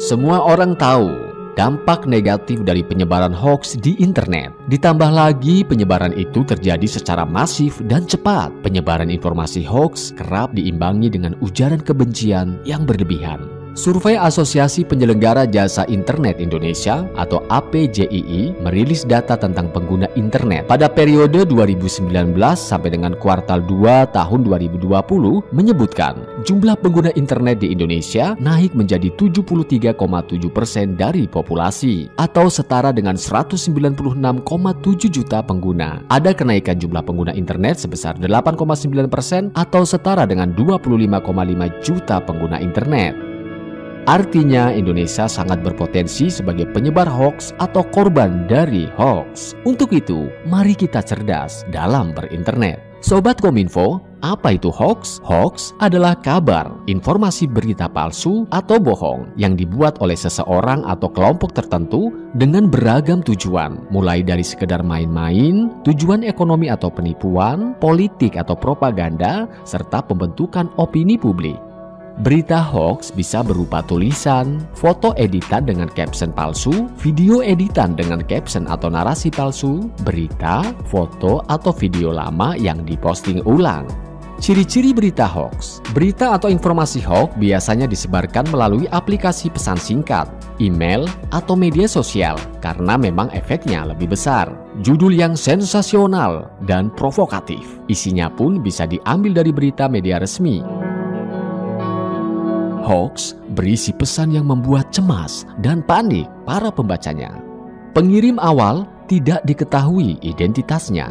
Semua orang tahu dampak negatif dari penyebaran hoax di internet. Ditambah lagi penyebaran itu terjadi secara masif dan cepat. Penyebaran informasi hoax kerap diimbangi dengan ujaran kebencian yang berlebihan. Survei Asosiasi Penyelenggara Jasa Internet Indonesia atau APJII merilis data tentang pengguna internet pada periode 2019 sampai dengan kuartal 2 tahun 2020 menyebutkan jumlah pengguna internet di Indonesia naik menjadi 73,7% dari populasi atau setara dengan 196,7 juta pengguna. Ada kenaikan jumlah pengguna internet sebesar 8,9% atau setara dengan 25,5 juta pengguna internet. Artinya Indonesia sangat berpotensi sebagai penyebar hoax atau korban dari hoax. Untuk itu, mari kita cerdas dalam berinternet. Sobat Kominfo, apa itu hoax? Hoax adalah kabar, informasi berita palsu atau bohong yang dibuat oleh seseorang atau kelompok tertentu dengan beragam tujuan, mulai dari sekedar main-main, tujuan ekonomi atau penipuan, politik atau propaganda, serta pembentukan opini publik. Berita hoax bisa berupa tulisan, foto editan dengan caption palsu, video editan dengan caption atau narasi palsu, berita, foto, atau video lama yang diposting ulang. Ciri-ciri berita hoax. Berita atau informasi hoax biasanya disebarkan melalui aplikasi pesan singkat, email, atau media sosial karena memang efeknya lebih besar. Judul yang sensasional dan provokatif. Isinya pun bisa diambil dari berita media resmi. Hoax berisi pesan yang membuat cemas dan panik para pembacanya. Pengirim awal tidak diketahui identitasnya.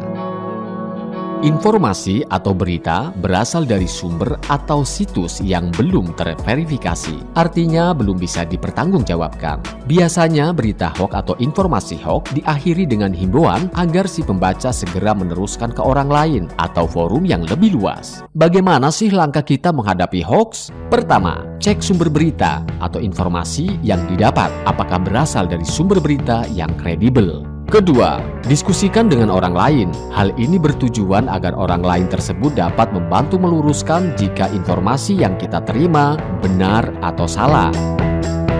Informasi atau berita berasal dari sumber atau situs yang belum terverifikasi, artinya belum bisa dipertanggungjawabkan. Biasanya berita hoax atau informasi hoax diakhiri dengan himbauan agar si pembaca segera meneruskan ke orang lain atau forum yang lebih luas. Bagaimana sih langkah kita menghadapi hoax? Pertama, cek sumber berita atau informasi yang didapat, apakah berasal dari sumber berita yang kredibel. Kedua, diskusikan dengan orang lain. Hal ini bertujuan agar orang lain tersebut dapat membantu meluruskan jika informasi yang kita terima benar atau salah.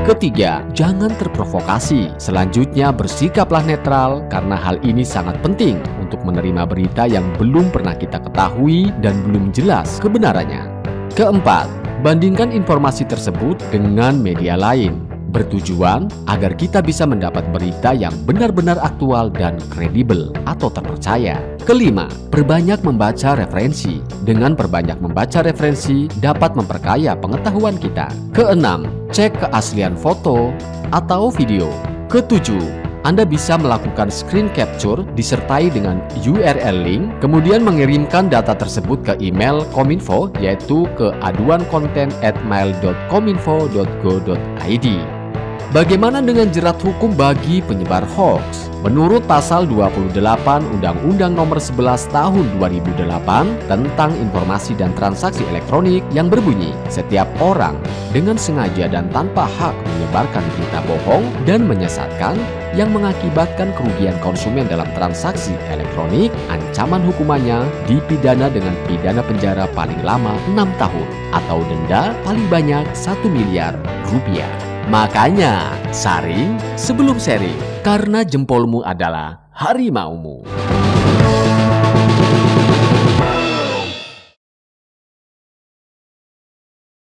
Ketiga, jangan terprovokasi. Selanjutnya, bersikaplah netral karena hal ini sangat penting untuk menerima berita yang belum pernah kita ketahui dan belum jelas kebenarannya. Keempat, bandingkan informasi tersebut dengan media lain. Bertujuan agar kita bisa mendapat berita yang benar-benar aktual dan kredibel atau terpercaya. Kelima, perbanyak membaca referensi. Dengan perbanyak membaca referensi dapat memperkaya pengetahuan kita. Keenam, cek keaslian foto atau video. Ketujuh, Anda bisa melakukan screen capture disertai dengan URL link, kemudian mengirimkan data tersebut ke email Kominfo, yaitu ke aduankonten@mail.kominfo.go.id. Bagaimana dengan jerat hukum bagi penyebar hoax? Menurut pasal 28 Undang-Undang Nomor 11 Tahun 2008 tentang Informasi dan Transaksi Elektronik yang berbunyi, setiap orang dengan sengaja dan tanpa hak menyebarkan berita bohong dan menyesatkan yang mengakibatkan kerugian konsumen dalam transaksi elektronik, ancaman hukumannya dipidana dengan pidana penjara paling lama 6 tahun atau denda paling banyak 1 miliar rupiah. Makanya, saring sebelum sharing, karena jempolmu adalah harimaumu.